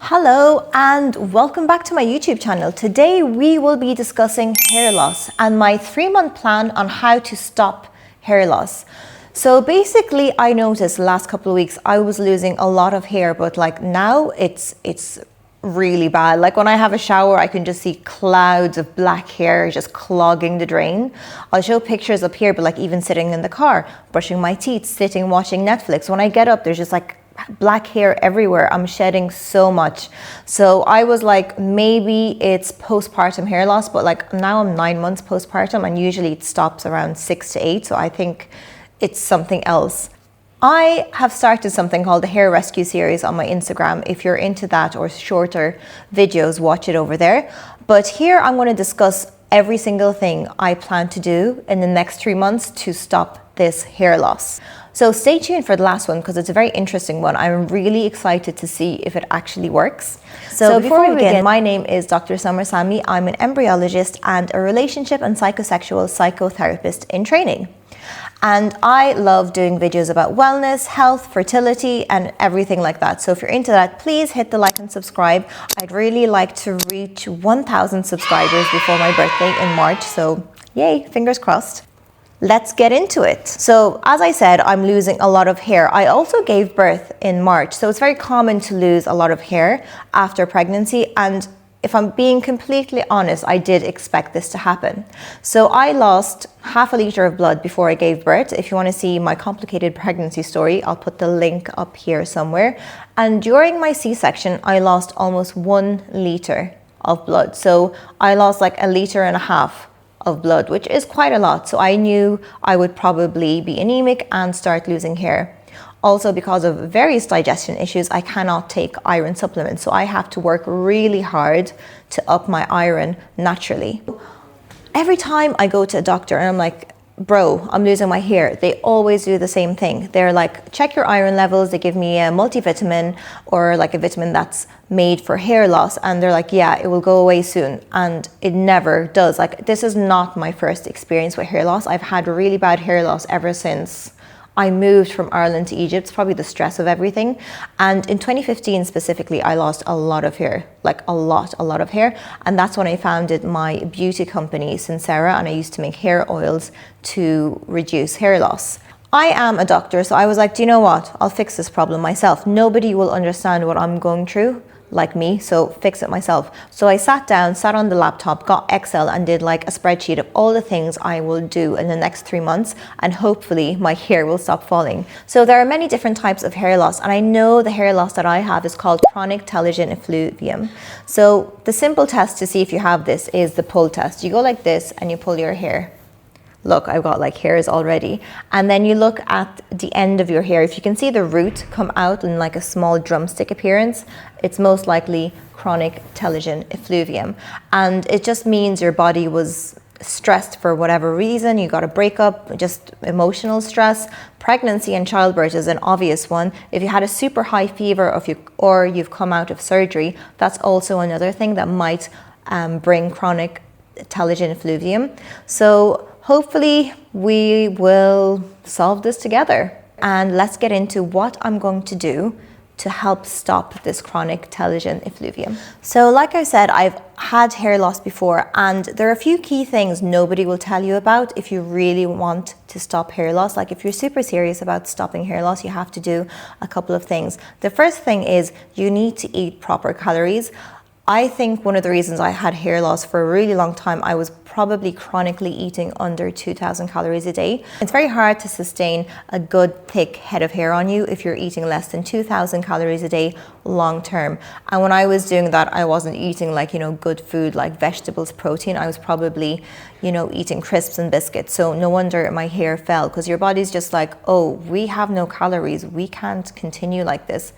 Hello and welcome back to my YouTube channel. Today we will be discussing hair loss and my 3-month plan on how to stop hair loss. So basically I noticed the last couple of weeks I was losing a lot of hair, but like now it's really bad. Like when I have a shower, I can just see clouds of black hair just clogging the drain. I'll show pictures up here, but like even sitting in the car, brushing my teeth, sitting, watching Netflix. When I get up, there's just like black hair everywhere. I'm shedding so much. So I was like, maybe it's postpartum hair loss, but like now I'm 9 months postpartum and usually it stops around 6 to 8. So I think it's something else. I have started something called the Hair Rescue series on my Instagram. If you're into that or shorter videos, watch it over there. But here I'm going to discuss every single thing I plan to do in the next 3 months to stop this hair loss. So stay tuned for the last one because it's a very interesting one. I'm really excited to see if it actually works. So before we begin, my name is Dr. Sami. I'm an embryologist and a relationship and psychosexual psychotherapist in training. And I love doing videos about wellness, health, fertility, and everything like that. So if you're into that, please hit the like and subscribe. I'd really like to reach 1,000 subscribers before my birthday in March. So yay, fingers crossed. Let's get into it. So as I said, I'm losing a lot of hair. I also gave birth in March. So it's very common to lose a lot of hair after pregnancy. And if I'm being completely honest, I did expect this to happen. So I lost half a liter of blood before I gave birth. If you want to see my complicated pregnancy story, I'll put the link up here somewhere. And during my C-section, I lost almost 1 liter of blood. So I lost like 1.5 liters of blood, which is quite a lot. So I knew I would probably be anemic and start losing hair. Also, because of various digestion issues, I cannot take iron supplements. So I have to work really hard to up my iron naturally. Every time I go to a doctor and I'm like, bro, I'm losing my hair, they always do the same thing. They're like, check your iron levels. They give me a multivitamin or like a vitamin that's made for hair loss. And they're like, yeah, it will go away soon. And it never does. Like, this is not my first experience with hair loss. I've had really bad hair loss ever since I moved from Ireland to Egypt. It's probably the stress of everything. And in 2015 specifically, I lost a lot of hair, like a lot of hair. And that's when I founded my beauty company, Sincera, and I used to make hair oils to reduce hair loss. I am a doctor, so I was like, do you know what? I'll fix this problem myself. Nobody will understand what I'm going through like me, so fix it myself. So I sat on the laptop, got Excel and did like a spreadsheet of all the things I will do in the next 3 months, and hopefully my hair will stop falling. So there are many different types of hair loss, and I know the hair loss that I have is called chronic telogen effluvium. So the simple test to see if you have this is the pull test. You go like this and you pull your hair. Look, I've got like hairs already. And then you look at the end of your hair. If you can see the root come out in like a small drumstick appearance, it's most likely chronic telogen effluvium. And it just means your body was stressed for whatever reason. You got a breakup, just emotional stress. Pregnancy and childbirth is an obvious one. If you had a super high fever or you've come out of surgery, that's also another thing that might bring chronic telogen effluvium. So hopefully we will solve this together. And let's get into what I'm going to do to help stop this chronic telogen effluvium. So like I said, I've had hair loss before, and there are a few key things nobody will tell you about if you really want to stop hair loss. Like if you're super serious about stopping hair loss, you have to do a couple of things. The first thing is you need to eat proper calories. I think one of the reasons I had hair loss for a really long time, I was probably chronically eating under 2,000 calories a day. It's very hard to sustain a good thick head of hair on you if you're eating less than 2,000 calories a day long term. And when I was doing that, I wasn't eating like, good food like vegetables, protein. I was probably, eating crisps and biscuits. So no wonder my hair fell, because your body's just like, oh, we have no calories. We can't continue like this.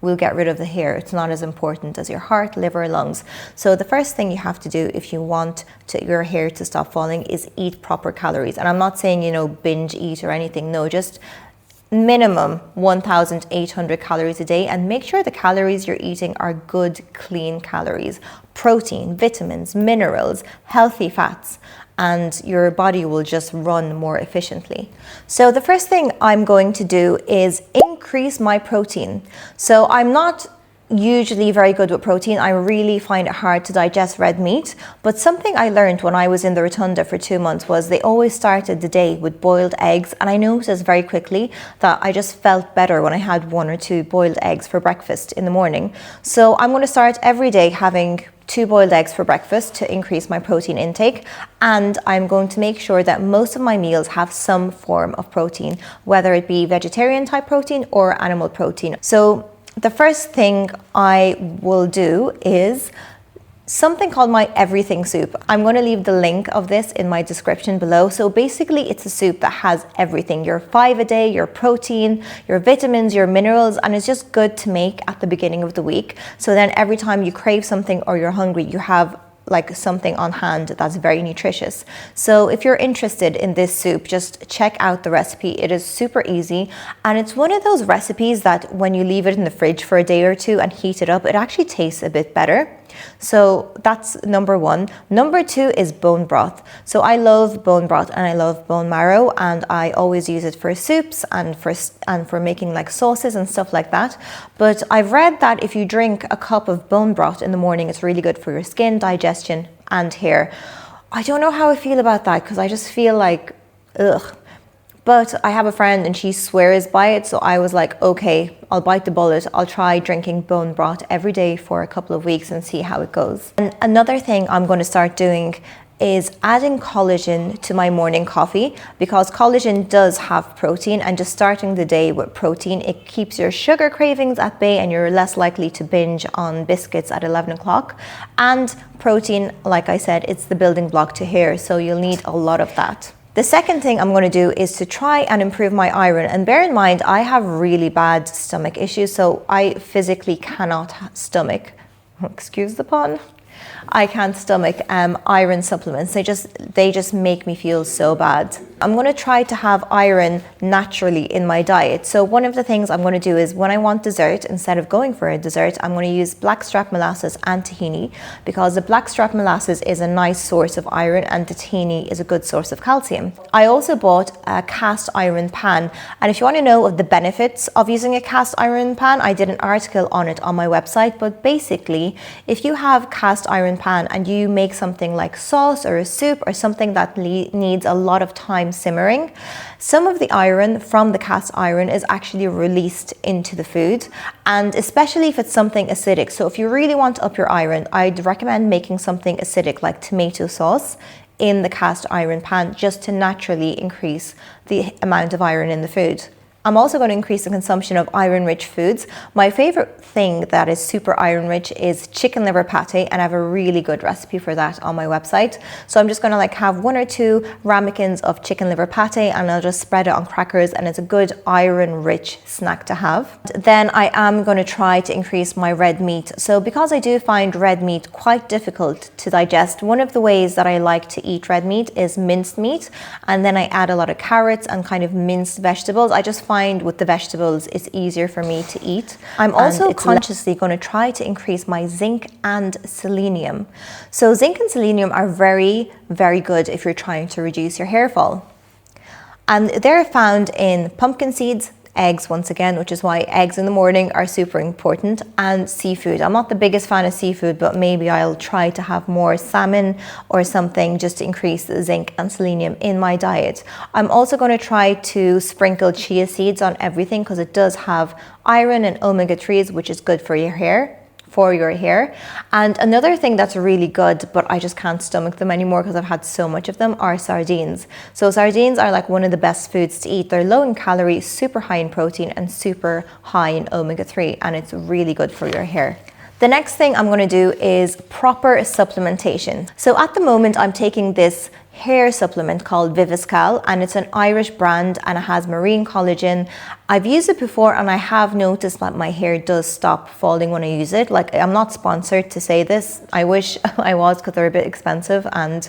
We'll get rid of the hair. It's not as important as your heart, liver, lungs. So the first thing you have to do if you want your hair to stop falling is eat proper calories. And I'm not saying, binge eat or anything. No, just minimum 1,800 calories a day, and make sure the calories you're eating are good, clean calories. Protein, vitamins, minerals, healthy fats, and your body will just run more efficiently. So the first thing I'm going to do is increase my protein. So I'm not usually very good with protein. I really find it hard to digest red meat, but something I learned when I was in the Rotunda for 2 months was they always started the day with boiled eggs, and I noticed very quickly that I just felt better when I had 1 or 2 boiled eggs for breakfast in the morning. So I'm going to start every day having 2 boiled eggs for breakfast to increase my protein intake, and I'm going to make sure that most of my meals have some form of protein, whether it be vegetarian type protein or animal protein. So the first thing I will do is something called my everything soup. I'm going to leave the link of this in my description below. So basically it's a soup that has everything, your 5 a day, your protein, your vitamins, your minerals, and it's just good to make at the beginning of the week. So then every time you crave something or you're hungry, you have like something on hand that's very nutritious. So if you're interested in this soup, just check out the recipe. It is super easy, and it's one of those recipes that when you leave it in the fridge for a day or two and heat it up, it actually tastes a bit better. So that's number 1. Number 2 is bone broth. So I love bone broth and I love bone marrow, and I always use it for soups and for making like sauces and stuff like that. But I've read that if you drink a cup of bone broth in the morning, it's really good for your skin, digestion and hair. I don't know how I feel about that, because I just feel like ugh. But I have a friend and she swears by it, so I was like, okay, I'll bite the bullet. I'll try drinking bone broth every day for a couple of weeks and see how it goes. And another thing I'm going to start doing is adding collagen to my morning coffee, because collagen does have protein, and just starting the day with protein, it keeps your sugar cravings at bay and you're less likely to binge on biscuits at 11 o'clock. And protein, like I said, it's the building block to hair, so you'll need a lot of that. The second thing I'm going to do is to try and improve my iron. And bear in mind, I have really bad stomach issues, so I physically cannot stomach, excuse the pun, I can't stomach iron supplements. They just make me feel so bad. I'm going to try to have iron naturally in my diet. So one of the things I'm going to do is when I want dessert, instead of going for a dessert, I'm going to use blackstrap molasses and tahini, because the blackstrap molasses is a nice source of iron and the tahini is a good source of calcium. I also bought a cast iron pan, and if you want to know of the benefits of using a cast iron pan, I did an article on it on my website. But basically, if you have cast iron pan and you make something like sauce or a soup or something that needs a lot of time simmering, some of the iron from the cast iron is actually released into the food, and especially if it's something acidic. So if you really want to up your iron, I'd recommend making something acidic like tomato sauce in the cast iron pan, just to naturally increase the amount of iron in the food. I'm also going to increase the consumption of iron-rich foods. My favorite thing that is super iron-rich is chicken liver pate, and I have a really good recipe for that on my website. So I'm just going to like have 1 or 2 ramekins of chicken liver pate, and I'll just spread it on crackers, and it's a good iron-rich snack to have. Then I am going to try to increase my red meat. So because I do find red meat quite difficult to digest, one of the ways that I like to eat red meat is minced meat, and then I add a lot of carrots and kind of minced vegetables. I just find with the vegetables it's easier for me to eat. I'm also consciously going to try to increase my zinc and selenium. So zinc and selenium are very, very good if you're trying to reduce your hair fall. And they're found in pumpkin seeds, eggs once again, which is why eggs in the morning are super important, and seafood. I'm not the biggest fan of seafood, but maybe I'll try to have more salmon or something just to increase the zinc and selenium in my diet. I'm also going to try to sprinkle chia seeds on everything, because it does have iron and omega-3s, which is good for your hair. And another thing that's really good, but I just can't stomach them anymore because I've had so much of them, are sardines. So sardines are like one of the best foods to eat. They're low in calories, super high in protein, and super high in omega-3, and it's really good for your hair. The next thing I'm going to do is proper supplementation. So at the moment I'm taking this hair supplement called Viviscal, and it's an Irish brand and it has marine collagen. I've used it before and I have noticed that my hair does stop falling when I use it. Like, I'm not sponsored to say this. I wish I was, because they're a bit expensive, and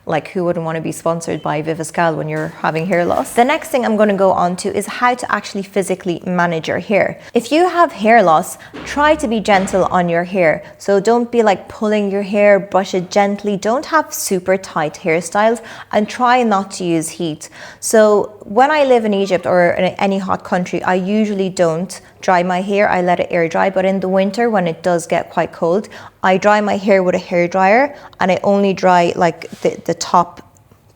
like, who wouldn't want to be sponsored by Viviscal when you're having hair loss? The next thing I'm going to go on to is how to actually physically manage your hair. If you have hair loss, try to be gentle on your hair. So don't be like pulling your hair, brush it gently. Don't have super tight hairstyles, and try not to use heat. So when I live in Egypt or in any hot country, I usually don't dry my hair, I let it air dry. But in the winter, when it does get quite cold, I dry my hair with a hair dryer, and I only dry like the top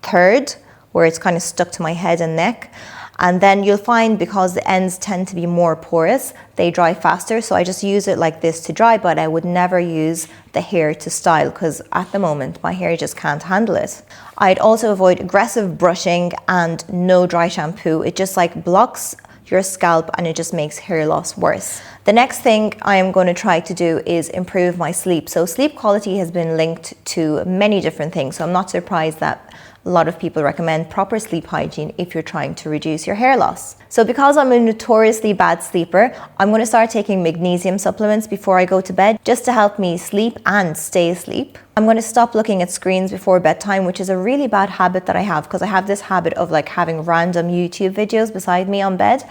third where it's kind of stuck to my head and neck. And then you'll find, because the ends tend to be more porous, they dry faster. So I just use it like this to dry, but I would never use the hair to style, because at the moment my hair just can't handle it. I'd also avoid aggressive brushing and no dry shampoo. It just like blocks your scalp and it just makes hair loss worse. The next thing I am going to try to do is improve my sleep. So sleep quality has been linked to many different things. So I'm not surprised that a lot of people recommend proper sleep hygiene if you're trying to reduce your hair loss. So because I'm a notoriously bad sleeper, I'm going to start taking magnesium supplements before I go to bed, just to help me sleep and stay asleep. I'm going to stop looking at screens before bedtime, which is a really bad habit that I have, because I have this habit of like having random YouTube videos beside me on bed,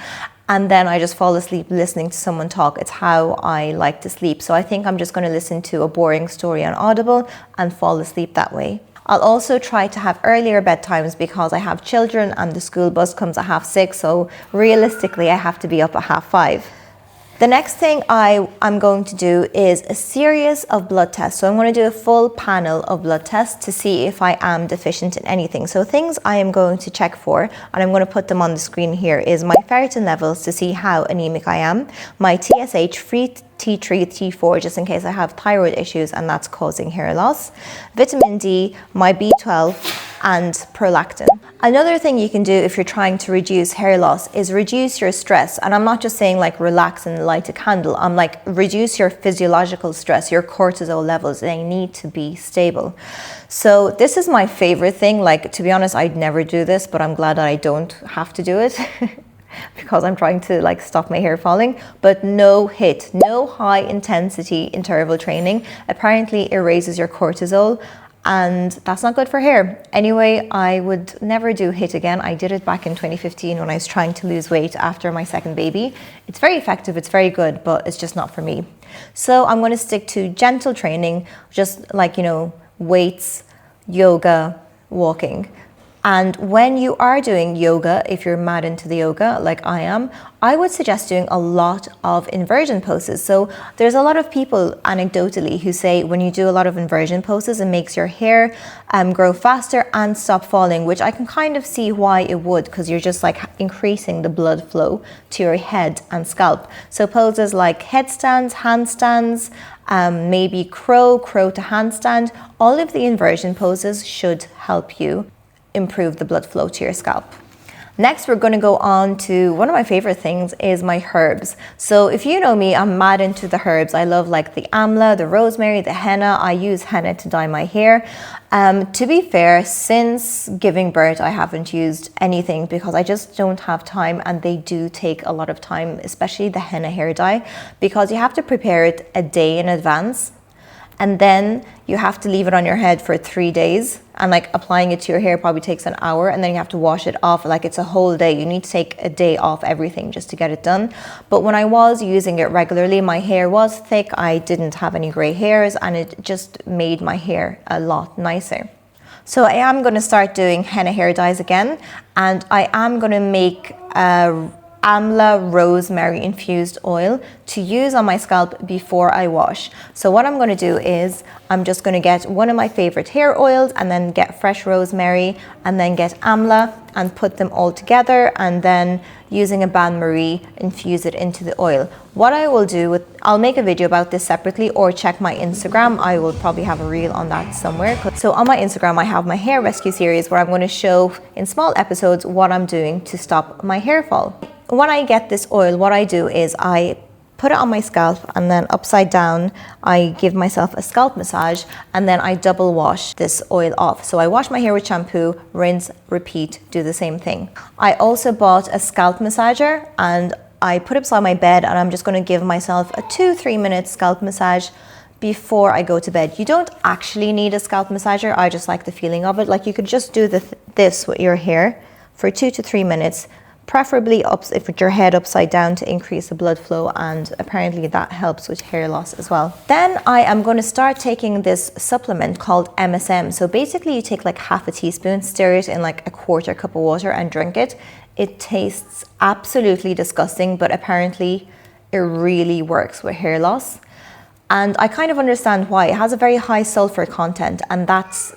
and then I just fall asleep listening to someone talk. It's how I like to sleep. So I think I'm just going to listen to a boring story on Audible and fall asleep that way. I'll also try to have earlier bedtimes because I have children and the school bus comes at 6:30, so realistically I have to be up at 5:30. The next thing I'm going to do is a series of blood tests. So I'm going to do a full panel of blood tests to see if I am deficient in anything. So things I am going to check for, and I'm going to put them on the screen here, is my ferritin levels to see how anemic I am, my TSH, free T3, T4, just in case I have thyroid issues and that's causing hair loss, vitamin D, my B12, and prolactin. Another thing you can do if you're trying to reduce hair loss is reduce your stress. And I'm not just saying like relax and light a candle. I'm like, reduce your physiological stress, your cortisol levels. They need to be stable. So this is my favorite thing. Like, to be honest, I'd never do this, but I'm glad that I don't have to do it. Because I'm trying to like stop my hair falling. But no HIIT, no high intensity interval training. Apparently it raises your cortisol, and that's not good for hair. Anyway, I would never do HIIT again. I did it back in 2015 when I was trying to lose weight after my second baby. It's very effective, it's very good, but it's just not for me. So I'm going to stick to gentle training, just like, you know, weights, yoga, walking. And when you are doing yoga, if you're mad into the yoga like I am, I would suggest doing a lot of inversion poses. So there's a lot of people anecdotally who say when you do a lot of inversion poses, it makes your hair grow faster and stop falling, which I can kind of see why it would, because you're just like increasing the blood flow to your head and scalp. So poses like headstands, handstands, maybe crow to handstand, all of the inversion poses should help you improve the blood flow to your scalp. Next, we're going to go on to one of my favorite things is my herbs. So if you know me, I'm mad into the herbs. I love like the amla, the rosemary, the henna. I use henna to dye my hair. To be fair, since giving birth, I haven't used anything because I just don't have time, and they do take a lot of time, especially the henna hair dye, because you have to prepare it a day in advance. And then you have to leave it on your head for 3 days, and like applying it to your hair probably takes an hour, and then you have to wash it off. Like, it's a whole day. You need to take a day off everything just to get it done. But when I was using it regularly, my hair was thick. I didn't have any gray hairs, and it just made my hair a lot nicer. So I am going to start doing henna hair dyes again, and I am going to make a amla-rosemary infused oil to use on my scalp before I wash. So what I'm going to do is I'm just going to get one of my favorite hair oils, and then get fresh rosemary, and then get amla and put them all together, and then using a bain-marie infuse it into the oil. What I will do I'll make a video about this separately, or check my Instagram. I will probably have a reel on that somewhere. So on my Instagram, I have my hair rescue series where I'm going to show in small episodes what I'm doing to stop my hair fall. When I get this oil, what I do is I put it on my scalp, and then upside down, I give myself a scalp massage, and then I double wash this oil off. So I wash my hair with shampoo, rinse, repeat, do the same thing. I also bought a scalp massager, and I put it beside my bed, and I'm just going to give myself a 2-3 minute scalp massage before I go to bed. You don't actually need a scalp massager. I just like the feeling of it. Like, you could just do this with your hair for 2 to 3 minutes, preferably if with your head upside down, to increase the blood flow, and apparently that helps with hair loss as well. Then I am going to start taking this supplement called MSM. So basically you take like half a teaspoon, stir it in like a 1/4 cup of water, and drink it. It tastes absolutely disgusting, but apparently it really works with hair loss. And I kind of understand why. It has a very high sulfur content, and that's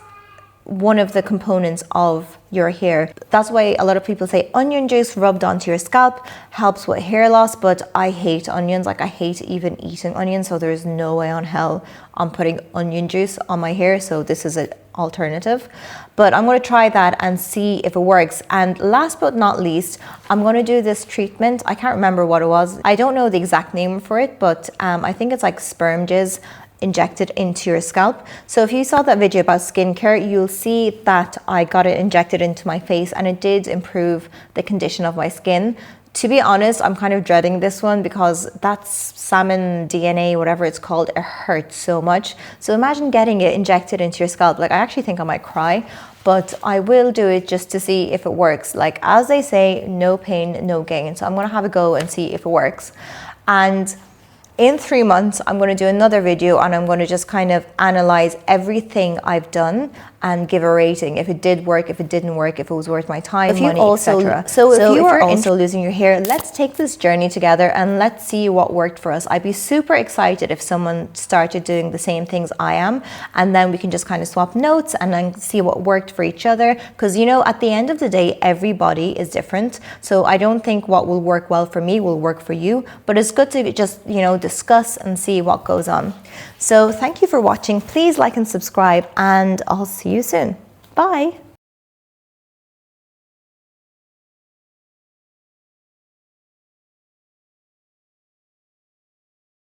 one of the components of your hair. That's why a lot of people say onion juice rubbed onto your scalp helps with hair loss, but I hate onions. Like, I hate even eating onions, so there's no way on hell I'm putting onion juice on my hair, so this is an alternative. But I'm going to try that and see if it works. And last but not least, I'm going to do this treatment. I can't remember what it was. I don't know the exact name for it, but I think it's like sperm jizz injected into your scalp. So if you saw that video about skincare, you'll see that I got it injected into my face, and it did improve the condition of my skin. To be honest, I'm kind of dreading this one because that's salmon DNA, whatever it's called. It hurts so much. So imagine getting it injected into your scalp. Like, I actually think I might cry, but I will do it just to see if it works. Like, as they say, no pain, no gain. So I'm going to have a go and see if it works. And in 3 months, I'm going to do another video, and I'm going to just kind of analyze everything I've done and give a rating. If it did work, if it didn't work, if it was worth my time, money, etc. So if you are also losing your hair, let's take this journey together and let's see what worked for us. I'd be super excited if someone started doing the same things I am, and then we can just kind of swap notes and then see what worked for each other. Because, you know, at the end of the day, everybody is different. So I don't think what will work well for me will work for you, but it's good to just, you know, discuss and see what goes on. So thank you for watching. Please like and subscribe, and I'll see you soon. Bye.